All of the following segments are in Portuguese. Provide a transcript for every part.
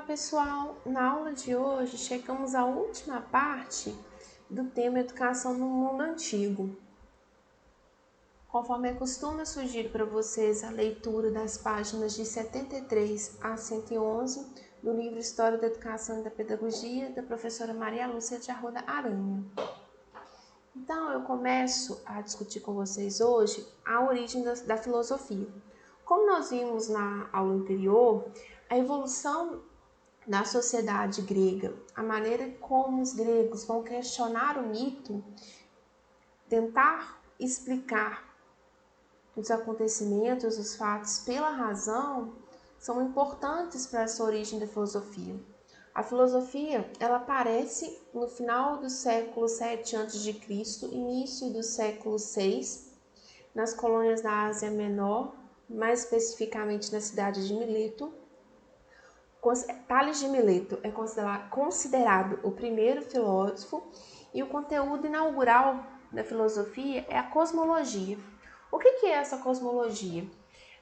pessoal! Na aula de hoje chegamos à última parte do tema Educação no Mundo Antigo. Conforme é costume, eu sugiro para vocês a leitura das páginas de 73 a 111 do livro História da Educação e da Pedagogia, da professora Maria Lúcia de Arruda Aranha. Então, eu começo a discutir com vocês hoje a origem da filosofia. Como nós vimos na aula anterior, a evolução da sociedade grega, a maneira como os gregos vão questionar o mito, tentar explicar os acontecimentos, os fatos pela razão, são importantes para essa origem da filosofia. A filosofia, ela aparece no final do século 7 a.C., início do século 6, nas colônias da Ásia Menor, mais especificamente na cidade de Mileto. Tales de Mileto é considerado o primeiro filósofo e o conteúdo inaugural da filosofia é a cosmologia. O que é essa cosmologia?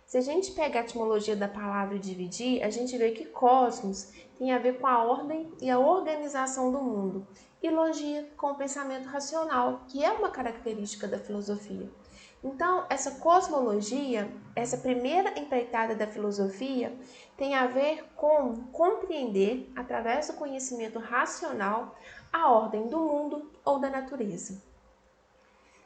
Se a gente pega a etimologia da palavra e dividir, a gente vê que cosmos tem a ver com a ordem e a organização do mundo, e logia com o pensamento racional, que é uma característica da filosofia. Então, essa cosmologia, essa primeira empreitada da filosofia, tem a ver com compreender, através do conhecimento racional, a ordem do mundo ou da natureza.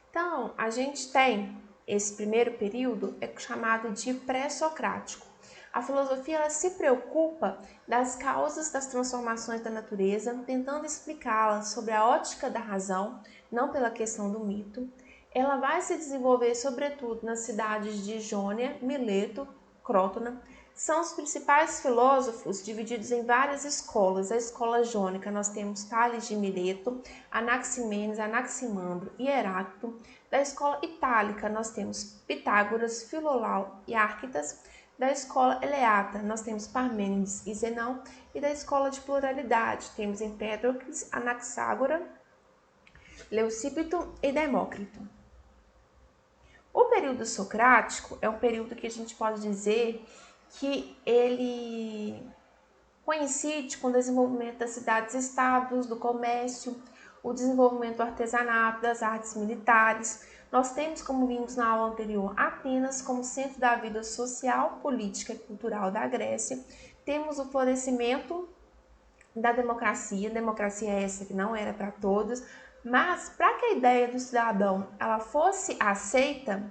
Então, a gente tem esse primeiro período, é chamado de pré-socrático. A filosofia ela se preocupa das causas das transformações da natureza, tentando explicá-las sobre a ótica da razão, não pela questão do mito. Ela vai se desenvolver, sobretudo, nas cidades de Jônia, Mileto, Crótona. São os principais filósofos divididos em várias escolas. A escola jônica, nós temos Tales de Mileto, Anaximenes, Anaximandro e Heráclito. Da escola itálica, nós temos Pitágoras, Filolau e Árquitas. Da escola eleata, nós temos Parmênides e Zenão. E da escola de pluralidade, temos Empédocles, Anaxágora, Leucípito e Demócrito. O período socrático é um período que a gente pode dizer que ele coincide com o desenvolvimento das cidades-estados, do comércio, o desenvolvimento do artesanato, das artes militares. Nós temos, como vimos na aula anterior, Atenas como centro da vida social, política e cultural da Grécia. Temos o florescimento da democracia essa que não era para todos, mas para que a ideia do cidadão ela fosse aceita,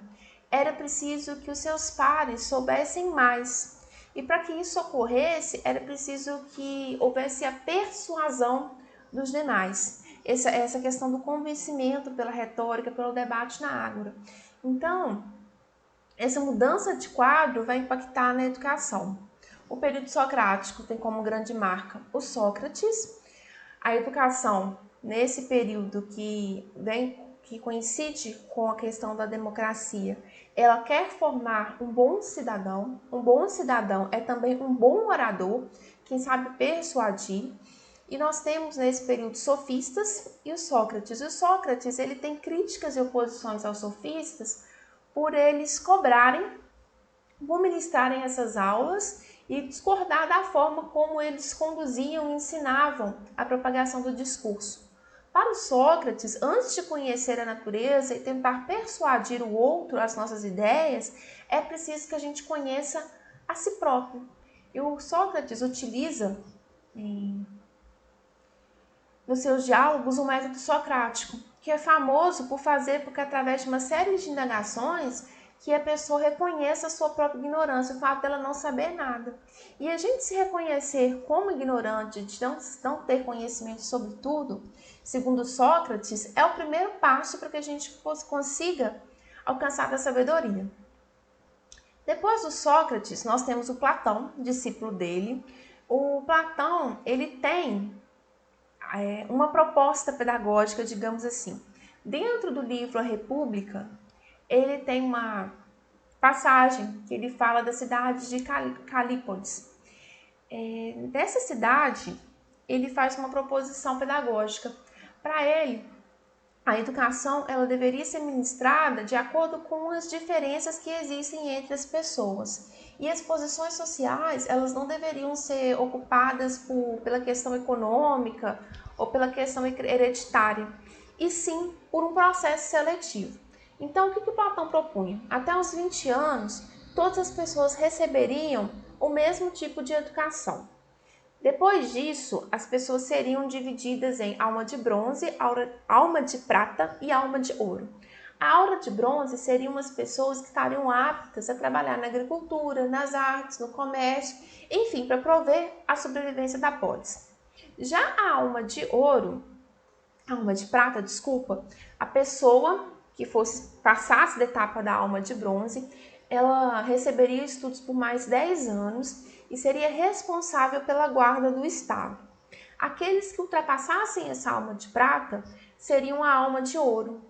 era preciso que os seus pares soubessem mais. E para que isso ocorresse, era preciso que houvesse a persuasão dos demais. Essa questão do convencimento pela retórica, pelo debate na ágora. Então, essa mudança de quadro vai impactar na educação. O período socrático tem como grande marca o Sócrates. A educação, nesse período que coincide com a questão da democracia, ela quer formar um bom cidadão. Um bom cidadão é também um bom orador, quem sabe persuadir. E nós temos nesse período sofistas e o Sócrates. O Sócrates ele tem críticas e oposições aos sofistas por eles cobrarem, por ministrarem essas aulas e discordar da forma como eles conduziam e ensinavam a propagação do discurso. Para o Sócrates, antes de conhecer a natureza e tentar persuadir o outro às nossas ideias, é preciso que a gente conheça a si próprio. E o Sócrates utiliza nos seus diálogos o método socrático, que é famoso por fazer porque através de uma série de indagações que a pessoa reconheça a sua própria ignorância, o fato dela não saber nada. E a gente se reconhecer como ignorante, de não ter conhecimento sobre tudo, segundo Sócrates, é o primeiro passo para que a gente consiga alcançar a sabedoria. Depois do Sócrates, nós temos o Platão, discípulo dele. O Platão, ele tem uma proposta pedagógica, digamos assim. Dentro do livro A República, ele tem uma passagem que ele fala da cidade de Calípolis. Dessa cidade, ele faz uma proposição pedagógica. Para ele, a educação ela deveria ser ministrada de acordo com as diferenças que existem entre as pessoas. E as posições sociais, elas não deveriam ser ocupadas pela questão econômica ou pela questão hereditária, e sim por um processo seletivo. Então, o que Platão propunha? Até os 20 anos, todas as pessoas receberiam o mesmo tipo de educação. Depois disso, as pessoas seriam divididas em alma de bronze, alma de prata e alma de ouro. A alma de bronze seriam as pessoas que estariam aptas a trabalhar na agricultura, nas artes, no comércio, enfim, para prover a sobrevivência da polis. Já a alma de ouro, alma de prata, desculpa, a pessoa que passasse da etapa da alma de bronze, ela receberia estudos por mais 10 anos e seria responsável pela guarda do Estado. Aqueles que ultrapassassem essa alma de prata seriam a alma de ouro,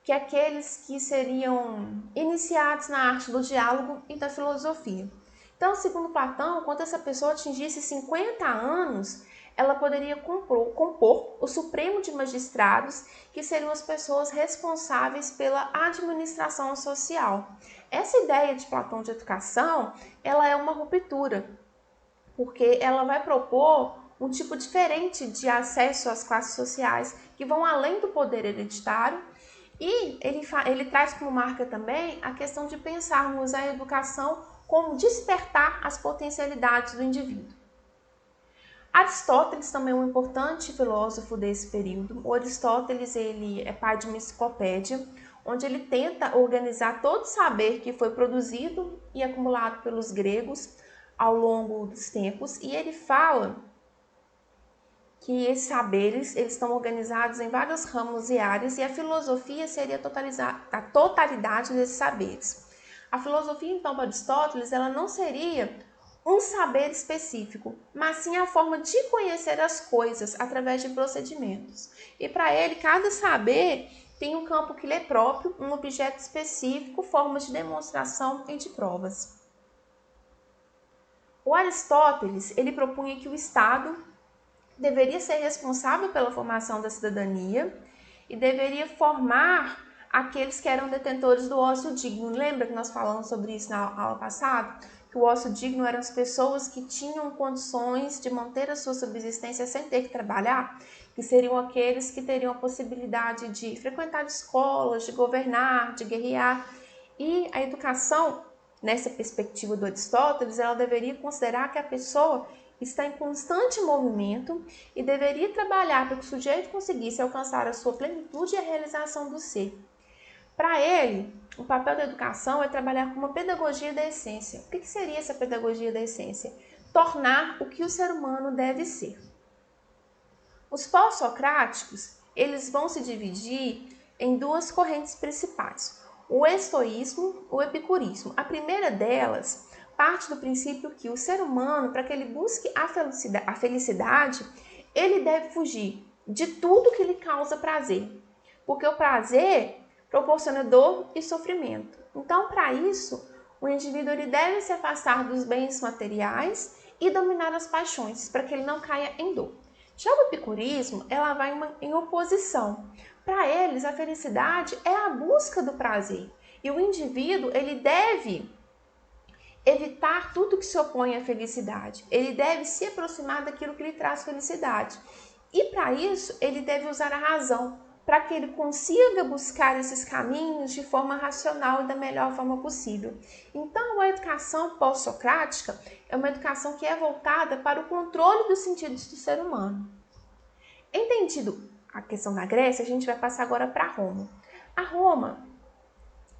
que é aqueles que seriam iniciados na arte do diálogo e da filosofia. Então, segundo Platão, quando essa pessoa atingisse 50 anos, ela poderia compor o Supremo de Magistrados, que seriam as pessoas responsáveis pela administração social. Essa ideia de Platão de educação, ela é uma ruptura, porque ela vai propor um tipo diferente de acesso às classes sociais que vão além do poder hereditário, e ele traz como marca também a questão de pensarmos a educação como despertar as potencialidades do indivíduo. Aristóteles também é um importante filósofo desse período. O Aristóteles ele é pai de uma enciclopédia, onde ele tenta organizar todo o saber que foi produzido e acumulado pelos gregos ao longo dos tempos, e ele fala que esses saberes eles estão organizados em vários ramos e áreas, e a filosofia seria a totalidade desses saberes. A filosofia, então, para Aristóteles, ela não seria um saber específico, mas sim a forma de conhecer as coisas através de procedimentos. E para ele, cada saber tem um campo que lhe é próprio, um objeto específico, formas de demonstração e de provas. O Aristóteles, ele propunha que o Estado deveria ser responsável pela formação da cidadania e deveria formar aqueles que eram detentores do ócio digno. Lembra que nós falamos sobre isso na aula passada? Que o ócio digno eram as pessoas que tinham condições de manter a sua subsistência sem ter que trabalhar, que seriam aqueles que teriam a possibilidade de frequentar escolas, de governar, de guerrear. E a educação, nessa perspectiva do Aristóteles, ela deveria considerar que a pessoa está em constante movimento e deveria trabalhar para que o sujeito conseguisse alcançar a sua plenitude e a realização do ser. Para ele, o papel da educação é trabalhar com uma pedagogia da essência. O que seria essa pedagogia da essência? Tornar o que o ser humano deve ser. Os pós-socráticos, eles vão se dividir em duas correntes principais: o estoísmo e o epicurismo. A primeira delas parte do princípio que o ser humano, para que ele busque a felicidade, ele deve fugir de tudo que lhe causa prazer, porque o prazer proporciona dor e sofrimento. Então, para isso, o indivíduo ele deve se afastar dos bens materiais e dominar as paixões, para que ele não caia em dor. Já o epicurismo, ela vai em oposição. Para eles, a felicidade é a busca do prazer, e o indivíduo ele deve evitar tudo que se opõe à felicidade. Ele deve se aproximar daquilo que lhe traz felicidade. E para isso, ele deve usar a razão, para que ele consiga buscar esses caminhos de forma racional e da melhor forma possível. Então, a educação pós-socrática é uma educação que é voltada para o controle dos sentidos do ser humano. Entendido a questão da Grécia, a gente vai passar agora para Roma.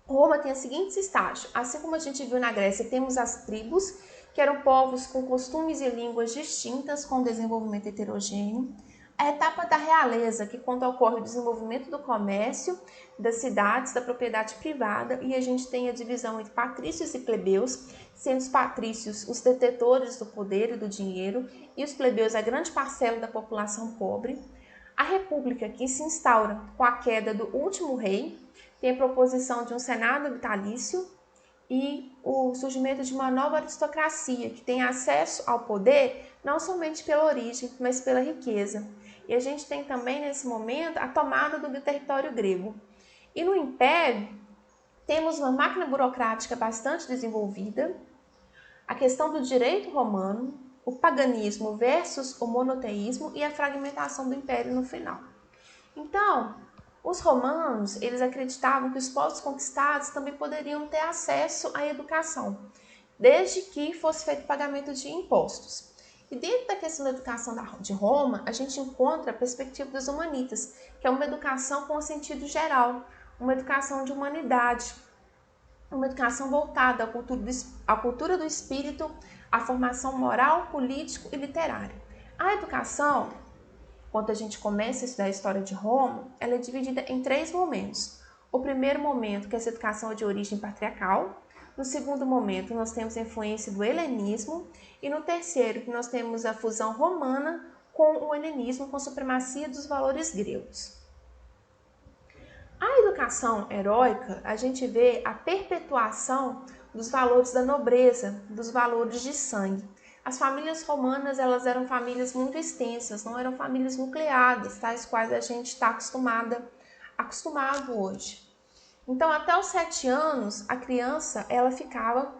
Roma tem os seguintes estágios. Assim como a gente viu na Grécia, temos as tribos, que eram povos com costumes e línguas distintas, com desenvolvimento heterogêneo. A etapa da realeza, que quando ocorre o desenvolvimento do comércio, das cidades, da propriedade privada, e a gente tem a divisão entre patrícios e plebeus, sendo os patrícios os detetores do poder e do dinheiro, e os plebeus a grande parcela da população pobre. A república, que se instaura com a queda do último rei, tem a proposição de um senado vitalício e o surgimento de uma nova aristocracia, que tem acesso ao poder não somente pela origem, mas pela riqueza. E a gente tem também, nesse momento, a tomada do território grego. E no Império, temos uma máquina burocrática bastante desenvolvida. a questão do direito romano, o paganismo versus o monoteísmo e a fragmentação do império no final. Então, os romanos, eles acreditavam que os povos conquistados também poderiam ter acesso à educação, desde que fosse feito pagamento de impostos. E dentro da questão da educação de Roma, a gente encontra a perspectiva dos humanitas, que é uma educação com sentido geral, uma educação de humanidade, uma educação voltada à cultura do espírito, à formação moral, político e literária. A educação, quando a gente começa a estudar a história de Roma, ela é dividida em 3 momentos. O primeiro momento, que essa educação é de origem patriarcal. No segundo momento, nós temos a influência do helenismo. E no terceiro, que nós temos a fusão romana com o helenismo, com a supremacia dos valores gregos. A educação heróica, a gente vê a perpetuação dos valores da nobreza, dos valores de sangue. As famílias romanas, elas eram famílias muito extensas, não eram famílias nucleadas, tais quais a gente está acostumado hoje. Então, até os 7 anos, a criança ela ficava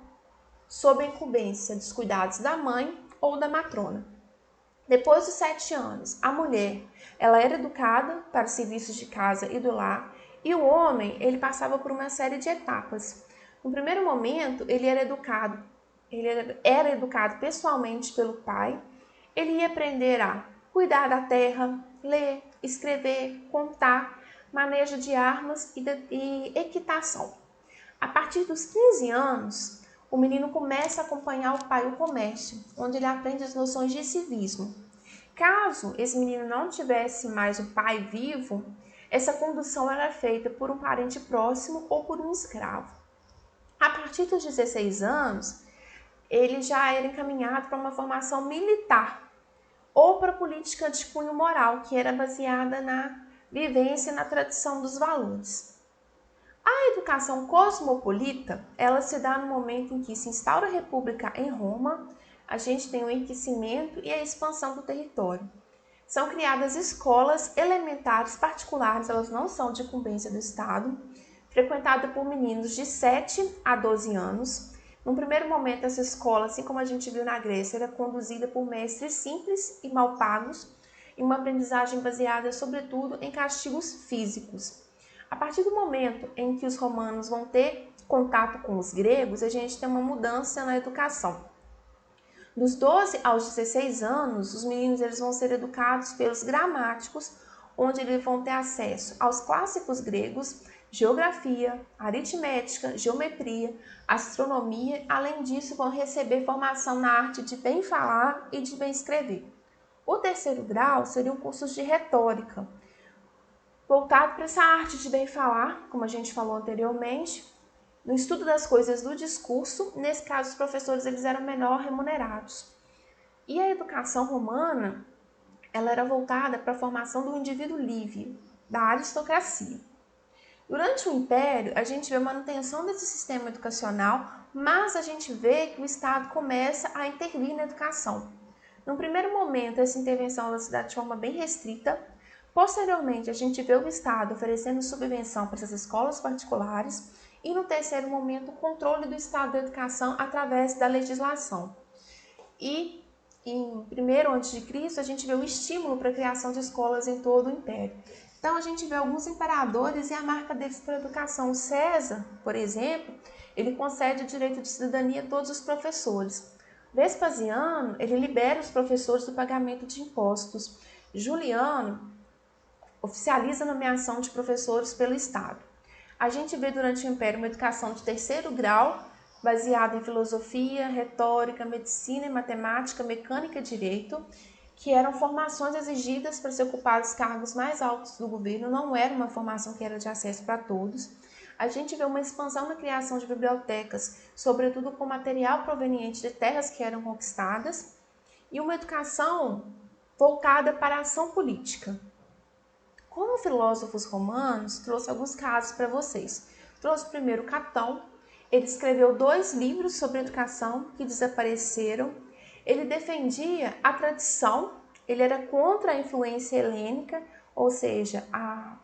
sob a incumbência dos cuidados da mãe ou da matrona. Depois dos 7 anos, a mulher ela era educada para os serviços de casa e do lar, e o homem ele passava por uma série de etapas. No primeiro momento, ele era educado pessoalmente pelo pai. Ele ia aprender a cuidar da terra, ler, escrever, contar, manejo de armas e equitação. A partir dos 15 anos, o menino começa a acompanhar o pai no comércio, onde ele aprende as noções de civismo. Caso esse menino não tivesse mais o pai vivo, essa condução era feita por um parente próximo ou por um escravo. A partir dos 16 anos, ele já era encaminhado para uma formação militar ou para a política de cunho moral, que era baseada na vivência e na tradição dos valores. A educação cosmopolita, ela se dá no momento em que se instaura a república em Roma, a gente tem o enriquecimento e a expansão do território. São criadas escolas elementares particulares, elas não são de incumbência do Estado, frequentada por meninos de 7 a 12 anos. No primeiro momento, essa escola, assim como a gente viu na Grécia, era conduzida por mestres simples e mal pagos, em uma aprendizagem baseada, sobretudo, em castigos físicos. A partir do momento em que os romanos vão ter contato com os gregos, a gente tem uma mudança na educação. Dos 12 aos 16 anos, os meninos eles vão ser educados pelos gramáticos, onde eles vão ter acesso aos clássicos gregos, geografia, aritmética, geometria, astronomia. Além disso, vão receber formação na arte de bem falar e de bem escrever. O terceiro grau seriam cursos de retórica, voltado para essa arte de bem falar, como a gente falou anteriormente, no estudo das coisas do discurso. Nesse caso, os professores eles eram menor remunerados. E a educação romana, ela era voltada para a formação do indivíduo livre, da aristocracia. Durante o Império, a gente vê a manutenção desse sistema educacional, mas a gente vê que o Estado começa a intervir na educação. No primeiro momento, essa intervenção ela se dá de forma bem restrita. Posteriormente, a gente vê o Estado oferecendo subvenção para essas escolas particulares. E no terceiro momento, o controle do Estado da educação através da legislação. E em 1º a.C., a gente vê o estímulo para a criação de escolas em todo o Império. Então, a gente vê alguns imperadores e a marca deles pela educação. César, por exemplo, ele concede o direito de cidadania a todos os professores. Vespasiano, ele libera os professores do pagamento de impostos. Juliano oficializa a nomeação de professores pelo Estado. A gente vê durante o Império uma educação de 3º grau, baseada em filosofia, retórica, medicina e matemática, mecânica e direito, que eram formações exigidas para se ocupar os cargos mais altos do governo, não era uma formação que era de acesso para todos. A gente vê uma expansão na criação de bibliotecas, sobretudo com material proveniente de terras que eram conquistadas, e uma educação voltada para a ação política. Como filósofos romanos, trouxe alguns casos para vocês. Trouxe primeiro Catão. Ele escreveu 2 livros sobre educação que desapareceram. Ele defendia a tradição, ele era contra a influência helênica, ou seja, a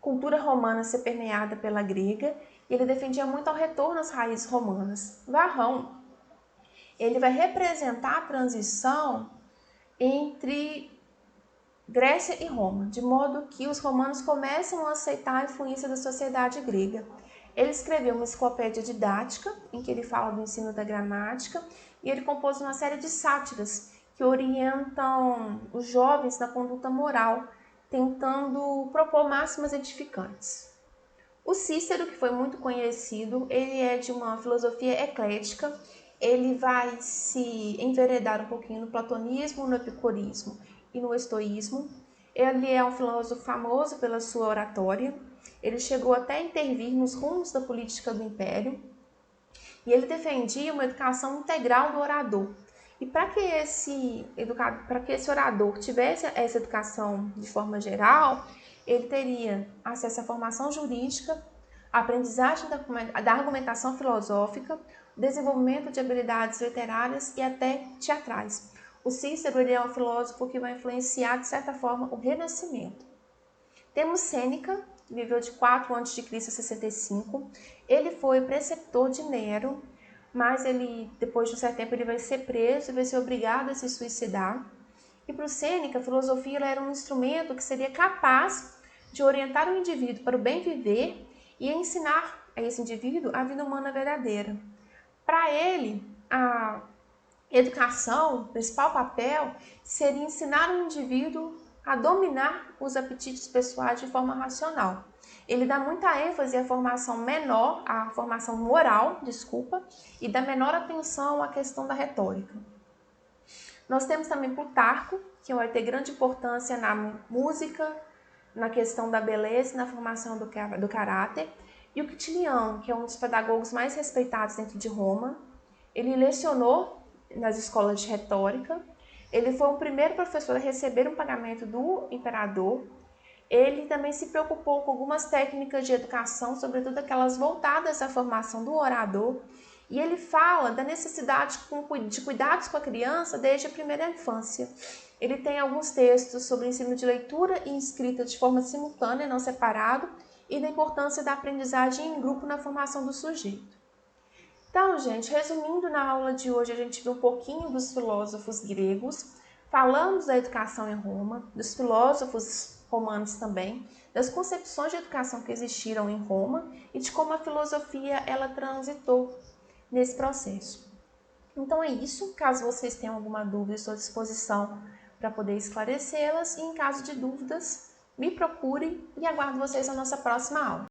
cultura romana ser permeada pela grega, e ele defendia muito ao retorno às raízes romanas. Varrão, ele vai representar a transição entre Grécia e Roma, de modo que os romanos começam a aceitar a influência da sociedade grega. Ele escreveu uma enciclopédia didática, em que ele fala do ensino da gramática, e ele compôs uma série de sátiras que orientam os jovens na conduta moral, tentando propor máximas edificantes. O Cícero, que foi muito conhecido, ele é de uma filosofia eclética, ele vai se enveredar um pouquinho no platonismo, no epicurismo e no estoísmo. Ele é um filósofo famoso pela sua oratória, ele chegou até a intervir nos rumos da política do império, e ele defendia uma educação integral do orador. E para que esse orador tivesse essa educação de forma geral, ele teria acesso à formação jurídica, à aprendizagem da argumentação filosófica, desenvolvimento de habilidades literárias e até teatrais. O Cícero ele é um filósofo que vai influenciar, de certa forma, o Renascimento. Temos Sêneca, que viveu de 4 a.C. a 65. Ele foi preceptor de Nero, mas depois de um certo tempo ele vai ser preso e vai ser obrigado a se suicidar. E para o Sêneca, a filosofia era um instrumento que seria capaz de orientar o indivíduo para o bem viver e ensinar a esse indivíduo a vida humana verdadeira. Para ele, a educação, o principal papel, seria ensinar o indivíduo a dominar os apetites pessoais de forma racional. Ele dá muita ênfase à formação moral, e dá menor atenção à questão da retórica. Nós temos também Plutarco, que vai ter grande importância na música, na questão da beleza e na formação do caráter. E o Quintiliano, que é um dos pedagogos mais respeitados dentro de Roma. Ele lecionou nas escolas de retórica. Ele foi o primeiro professor a receber um pagamento do imperador. Ele também se preocupou com algumas técnicas de educação, sobretudo aquelas voltadas à formação do orador. E ele fala da necessidade de cuidados com a criança desde a primeira infância. Ele tem alguns textos sobre o ensino de leitura e escrita de forma simultânea, não separado, e da importância da aprendizagem em grupo na formação do sujeito. Então, gente, resumindo, na aula de hoje a gente viu um pouquinho dos filósofos gregos, falamos da educação em Roma, dos filósofos romanos também, das concepções de educação que existiram em Roma e de como a filosofia ela transitou nesse processo. Então é isso, caso vocês tenham alguma dúvida, estou à disposição para poder esclarecê-las e em caso de dúvidas, me procurem e aguardo vocês na nossa próxima aula.